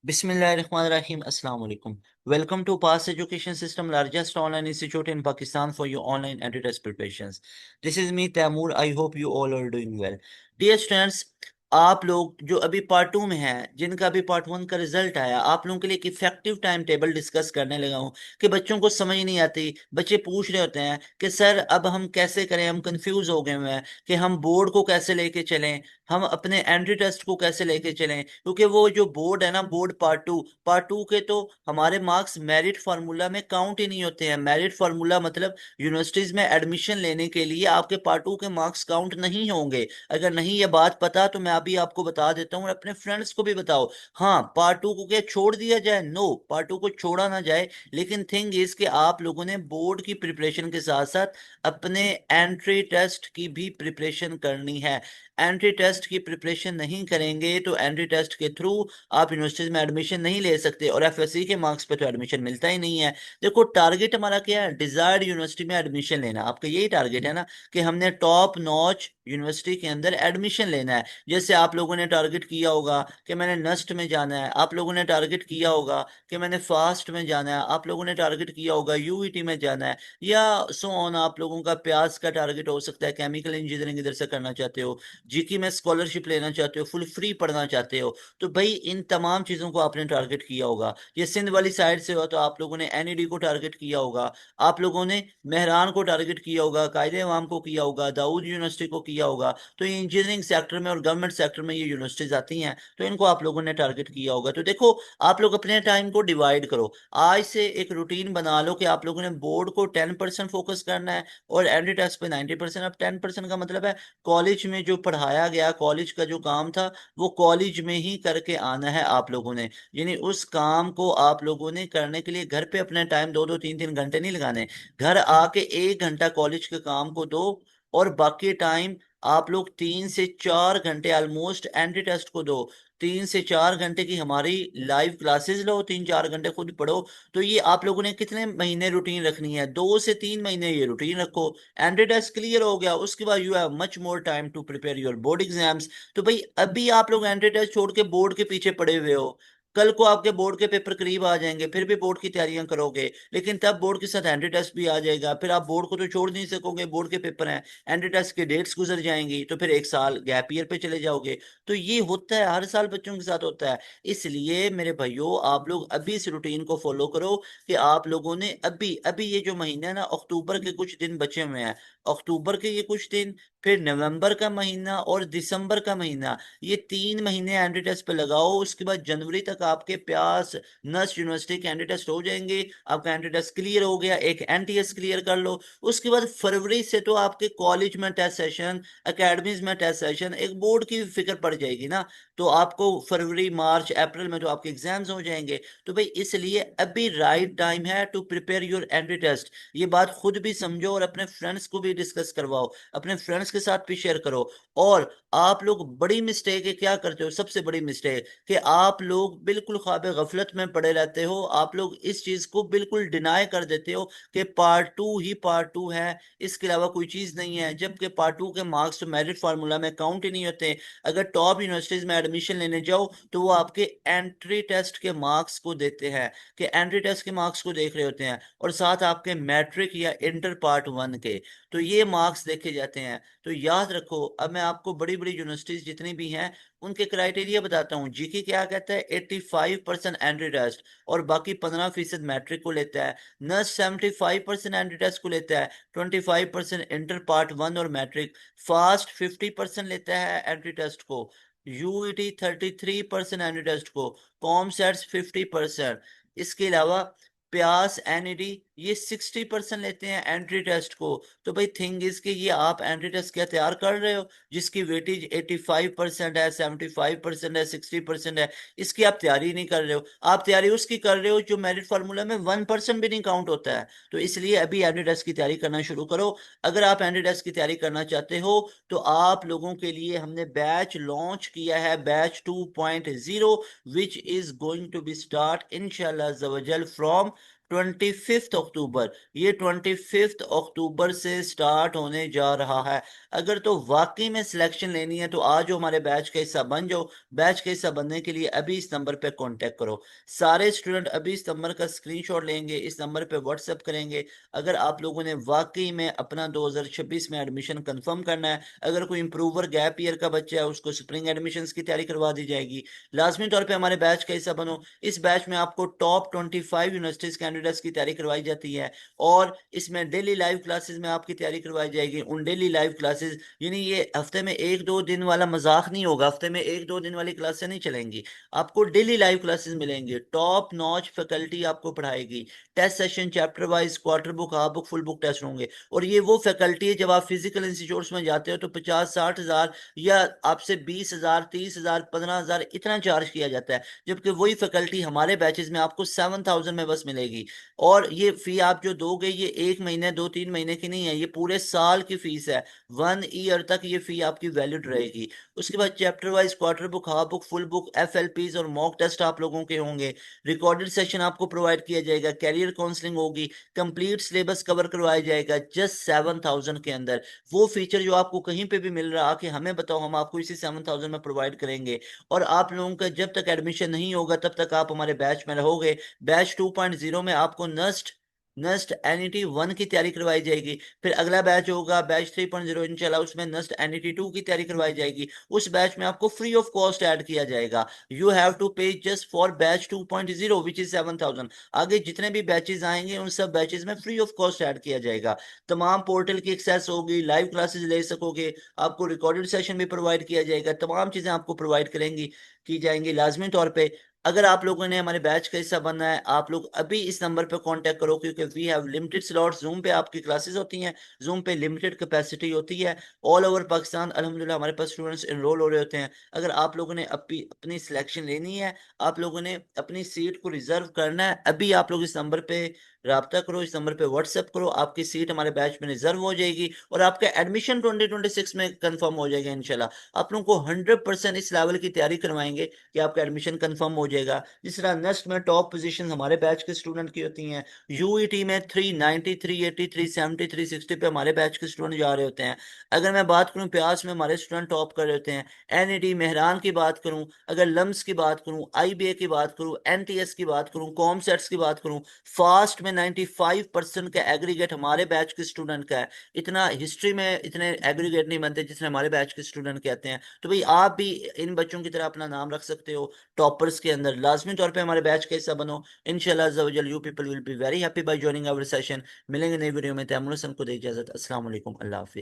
Bismillahirrahmanirrahim. Assalamu alaikum. Welcome to Pass Education System, largest online institute in Pakistan for your online anti-test preparations. This is me, Taimur. I hope you all are doing well. Dear students, आप लोग जो अभी part two में हैं, जिनका अभी part one का result आया, आप लोगों के लिए एक इफेक्टिव टाइम टेबल डिस्कस करने लगा हूँ कि बच्चों को समझ नहीं आती। बच्चे पूछ रहे होते हैं कि सर अब हम कैसे करें, हम कंफ्यूज हो गए हुए हैं कि हम बोर्ड को कैसे लेके चलें, हम अपने एंट्री टेस्ट को कैसे लेके चलें, क्योंकि वो जो बोर्ड है ना, बोर्ड पार्ट टू के तो हमारे मार्क्स मेरिट फार्मूला में काउंट ही नहीं होते हैं। मेरिट फार्मूला मतलब यूनिवर्सिटीज में एडमिशन लेने के लिए आपके पार्ट टू के मार्क्स काउंट नहीं होंगे। अगर नहीं ये बात पता तो मैं अभी आपको बता देता हूँ और अपने फ्रेंड्स को भी बताओ। हाँ, पार्ट टू को क्या छोड़ दिया जाए? नो, पार्ट टू को छोड़ा ना जाए, लेकिन थिंग इज कि आप लोगों ने बोर्ड की प्रिपरेशन के साथ साथ अपने एंट्री टेस्ट की भी प्रिपरेशन करनी है। एंट्री टेस्ट की प्रिपरेशन नहीं करेंगे तो एंट्री टेस्ट के थ्रू आप यूनिवर्सिटीज में एडमिशन नहीं ले सकते, और एफएससी के मार्क्स पे तो एडमिशन मिलता ही नहीं है। देखो, टारगेट हमारा क्या है? डिजायर्ड यूनिवर्सिटी में एडमिशन लेना। आपका यही टारगेट है ना कि हमने टॉप नॉच यूनिवर्सिटी के अंदर एडमिशन लेना है। जैसे आप लोगों ने टारगेट किया होगा कि मैंने नस्ट में जाना है, आप लोगों ने टारगेट किया होगा कि मैंने फास्ट में जाना है, आप लोगों ने टारगेट किया होगा यूईटी में जाना है, या सो ऑन। आप लोगों का प्यास का टारगेट हो सकता है, केमिकल इंजीनियरिंग इधर से करना चाहते हो, जीके में स्कॉलरशिप लेना चाहते हो, फुल फ्री पढ़ना चाहते हो। तो भाई इन तमाम चीजों को आपने टारगेट किया होगा। ये सिंध वाली साइड से हो तो आप लोगों ने एनईडी को टारगेट किया होगा, आप लोगों ने मेहरान को टारगेट किया होगा, कायदे इमाम को किया होगा, दाऊद यूनिवर्सिटी को किया होगा। तो ये इंजीनियरिंग सेक्टर में और गवर्नमेंट सेक्टर में ये यूनिवर्सिटीज आती हैं, तो इनको आप लोगों ने टारगेट किया होगा। तो देखो, आप लोग अपने टाइम को डिवाइड करो। आज से एक रूटीन बना लो कि आप लोगों ने बोर्ड को 10% फोकस करना है और एंट्री टेस्ट पे 90%। अब 10% का मतलब है कॉलेज में जो पढ़ाया गया, कॉलेज का जो काम था, वो कॉलेज में ही करके आना है आप लोगों ने। यानी उस काम को आप लोगों ने करने के लिए घर पे अपने टाइम 2-2 3-3 घंटे नहीं लगाने। घर आके 1 घंटा कॉलेज के काम को दो, और बाकी टाइम आप लोग 3 से 4 घंटे ऑलमोस्ट एंट्री टेस्ट को दो। 3 से 4 घंटे की हमारी लाइव क्लासेस लो, 3-4 घंटे खुद पढ़ो। तो ये आप लोगों ने कितने महीने रूटीन रखनी है? 2 से 3 महीने ये रूटीन रखो। एंट्री टेस्ट क्लियर हो गया, उसके बाद you have much more time to prepare your board exams. तो भाई अभी आप लोग एंट्री टेस्ट छोड़ के बोर्ड के पीछे पड़े हुए हो। कल को आपके बोर्ड के पेपर करीब आ जाएंगे, फिर भी बोर्ड की तैयारियां करोगे, लेकिन तब बोर्ड के साथ एंट्री टेस्ट भी आ जाएगा। फिर आप बोर्ड को तो छोड़ नहीं सकोगे, बोर्ड के पेपर हैं, एंट्री टेस्ट की डेट्स गुजर जाएंगी, तो फिर एक साल गैप ईयर पे चले जाओगे। तो ये होता है, हर साल बच्चों के साथ होता है। इसलिए मेरे भाइयों, आप लोग अभी इस रूटीन को फॉलो करो कि आप लोगों ने अभी अभी ये जो महीना है ना, अक्टूबर के कुछ दिन बचे हुए हैं, अक्टूबर के ये कुछ दिन, फिर नवंबर का महीना और दिसंबर का महीना, ये 3 महीने एंट्री टेस्ट पे लगाओ। उसके बाद जनवरी तक आपके प्यास नर्स यूनिवर्सिटी के एंट्री टेस्ट हो जाएंगे। आपका एंट्री टेस्ट क्लियर हो गया, एक एनटीएस क्लियर कर लो। उसके बाद फरवरी से तो आपके कॉलेज में टेस्ट सेशन, एकेडमीज में टेस्ट सेशन, एक बोर्ड की फिक्र पड़ जाएगी ना। तो आपको फरवरी मार्च अप्रैल में तो आपके एग्जाम्स हो जाएंगे। तो भाई इसलिए अभी राइट टाइम है to prepare your entry test. ये बात खुद भी समझो और अपने फ्रेंड्स को भी डिस्कस करवाओ, अपने फ्रेंड्स के साथ भी शेयर करो। और आप लोग, बड़ी मिस्टेक है क्या करते हो, सबसे बड़ी मिस्टेक, कि आप लोग बिल्कुल ख्वाब गफलत में पड़े रहते हो। आप लोग इस चीज को बिल्कुल डिनाई कर देते हो कि पार्ट टू ही पार्ट टू है, इसके अलावा कोई चीज नहीं है, जबकि पार्ट टू के मार्क्स तो मेरिट फार्मूला में काउंट ही नहीं होते। अगर टॉप यूनिवर्सिटीज में एडमिशन लेने जाओ तो वो आपके एंट्री टेस्ट के मार्क्स को देते हैं, कि एंट्री टेस्ट के मार्क्स को देख रहे होते हैं, और साथ आपके मैट्रिक या इंटर पार्ट वन के, तो ये मार्क्स देखे जाते हैं। तो याद रखो, अब मैं आपको बड़ी बड़ी यूनिवर्सिटीज जितनी भी हैं उनके क्राइटेरिया बताता हूँ। जीके क्या कहता है? 85% एंट्री टेस्ट और बाकी 15% मैट्रिक को लेता है। नर्स 75% एंट्री टेस्ट को लेता है, 25% इंटर पार्ट वन और मैट्रिक। फास्ट 50% लेता है एंट्री टेस्ट को, यूईटी 33% एंट्री टेस्ट को, कॉम सेट्स 50%। इसके अलावा प्यास एनईडी ये 60% लेते हैं एंट्री टेस्ट को। तो भाई थिंग इज कि ये आप एंट्री टेस्ट क्या तैयार कर रहे हो जिसकी वेटेज 85% है, 75% है, 60% है, इसकी आप तैयारी नहीं कर रहे हो। आप तैयारी उसकी कर रहे हो जो मेरिट फार्मूला में 1% भी नहीं काउंट होता है। तो इसलिए अभी एंट्री टेस्ट की तैयारी करना शुरू करो। अगर आप एंट्री टेस्ट की तैयारी करना चाहते हो तो आप लोगों के लिए हमने बैच लॉन्च किया है, batch 2.0, which is going to be start इंशाल्लाह फ्रॉम 25 अक्टूबर, ये 25 अक्टूबर से स्टार्ट होने जा रहा है। अगर तो वाकई में सिलेक्शन लेनी है तो आज जो हमारे बैच का हिस्सा बन जाओ। बैच का हिस्सा बनने के लिए अभी इस नंबर पे कांटेक्ट करो। सारे स्टूडेंट अभी इस नंबर का स्क्रीनशॉट लेंगे, इस नंबर पे व्हाट्सएप करेंगे। अगर आप लोगों ने वाकई में अपना 2026 में एडमिशन कंफर्म करना है, अगर कोई इंप्रूवर गैप ईयर का बच्चा है उसको स्प्रिंग एडमिशन्स की तैयारी करवा दी जाएगी। लाजमी तौर पे हमारे बैच का हिस्सा बनो। इस बैच में आपको टॉप 25 यूनिवर्सिटीज कैंडिडेट्स की तैयारी करवाई जाती है और इसमें डेली लाइव क्लासेस में आपकी तैयारी करवाई जाएगी। उन डेली लाइव क्लासेस यानी ये हफ्ते में एक दो दिन वाला मजाक नहीं होगा, हफ्ते में एक दो दिन वाली क्लासेस नहीं चलेंगी। आपको डेली लाइव क्लासेस मिलेंगे, टॉप नॉच फैकल्टी आपको पढ़ाएगी। Test session chapter wise quarter book, half book, full book test होंगे। और ये वो फैकल्टी है जब आप फिजिकल इंस्टीट्यूट्स में जाते हो तो 50-60 हज़ार या आपसे 20 हज़ार, 30 हज़ार, 15 हज़ार इतना चार्ज किया जाता है, जबकि वही फैकल्टी हमारे बैचेस में आपको 7,000 में बस मिलेगी। और ये फी आप जो दोगे ये 1 महीने 2-3 महीने की नहीं है, ये पूरे साल की फीस है। 1 ईयर तक ये फी आपकी वैलिड रहेगी। उसके बाद chapter wise quarter book, half book, full book, FLPs और मॉक टेस्ट आप लोगों के होंगे। रिकॉर्डेड सेशन आपको प्रोवाइड किया जाएगा, कैरियर काउंसलिंग होगी, कंप्लीट सिलेबस कवर करवाया जाएगा जस्ट 7,000 के अंदर। वो फीचर जो आपको कहीं पे भी मिल रहा आके हमें बताओ, हम आपको इसी 7,000 में प्रोवाइड करेंगे। और आप लोगों का जब तक एडमिशन नहीं होगा तब तक आप हमारे बैच में रहोगे। बैच 2.0 में आपको नस्ट नस्ट NET 1 की तैयारी करवाई जाएगी। फिर अगला बैच होगा बैच 3.0 इंशाल्लाह, उसमें नस्ट NET 2 की तैयारी करवाई जाएगी। उस बैच में आपको फ्री ऑफ कॉस्ट ऐड किया जाएगा। यू हैव टू पे just for batch 2.0 which is 7,000। आगे जितने भी बैचेस आएंगे उन सब बैचेस में फ्री ऑफ कॉस्ट ऐड किया जाएगा। तमाम पोर्टल की एक्सेस होगी, लाइव क्लासेस ले सकोगे, आपको रिकॉर्डेड सेशन भी प्रोवाइड किया जाएगा, तमाम चीजें आपको प्रोवाइड करेंगी की जाएंगी लाजमी तौर पे। अगर आप लोगों ने हमारे बैच का हिस्सा बनना है आप लोग अभी इस नंबर पे कांटेक्ट करो, क्योंकि we have limited slots. Zoom पे आपकी क्लासेस होती हैं, जूम पे लिमिटेड कैपेसिटी होती है। ऑल ओवर पाकिस्तान अल्हम्दुलिल्लाह हमारे पास स्टूडेंट्स एनरोल हो रहे होते हैं। अगर आप लोगों ने अपनी सिलेक्शन लेनी है, आप लोगों ने अपनी सीट को रिजर्व करना है, अभी आप लोग इस नंबर पे राब्ता करो, इस नंबर पे व्हाट्सएप करो, आपकी सीट हमारे बैच में रिजर्व हो जाएगी और आपका एडमिशन 2026 में कंफर्म हो जाएगा इंशाल्लाह। आप लोगों को 100% इस लेवल की तैयारी करवाएंगे कि आपका एडमिशन कंफर्म हो जाएगा। जिस तरह नेक्स्ट में टॉप पोजीशन हमारे बैच के स्टूडेंट की होती हैं, यूईटी में 390, 380, 370, 360 पे हमारे बैच के स्टूडेंट जा रहे होते हैं। अगर मैं बात करूं प्यास में हमारे स्टूडेंट टॉप कर रहे होते हैं। NED मेहरान की बात करूं, अगर लम्स की बात करूं, IBA की बात करूं, NTS की बात करूं, कॉमसेट्स की बात करूं, फास्ट में 95% का एग्रीगेट हमारे बैच के स्टूडेंट का है। इतना हिस्ट्री में इतने एग्रीगेट नहीं बनते जितने हमारे बैच के स्टूडेंट कहते हैं। तो भाई आप भी इन बच्चों की तरह अपना नाम रख सकते हो टॉपर्स के अंदर। लाजमी तौर पे हमारे बैच का हिस्सा बनो। इंशाल्लाह अज़्ज़ा वजल you people will be very happy by joining our session. मिलेंगे नई वीडियो में। तैमूर हसन को दे इजाजत। अस्सलाम वालेकुम, अल्लाह हाफिज।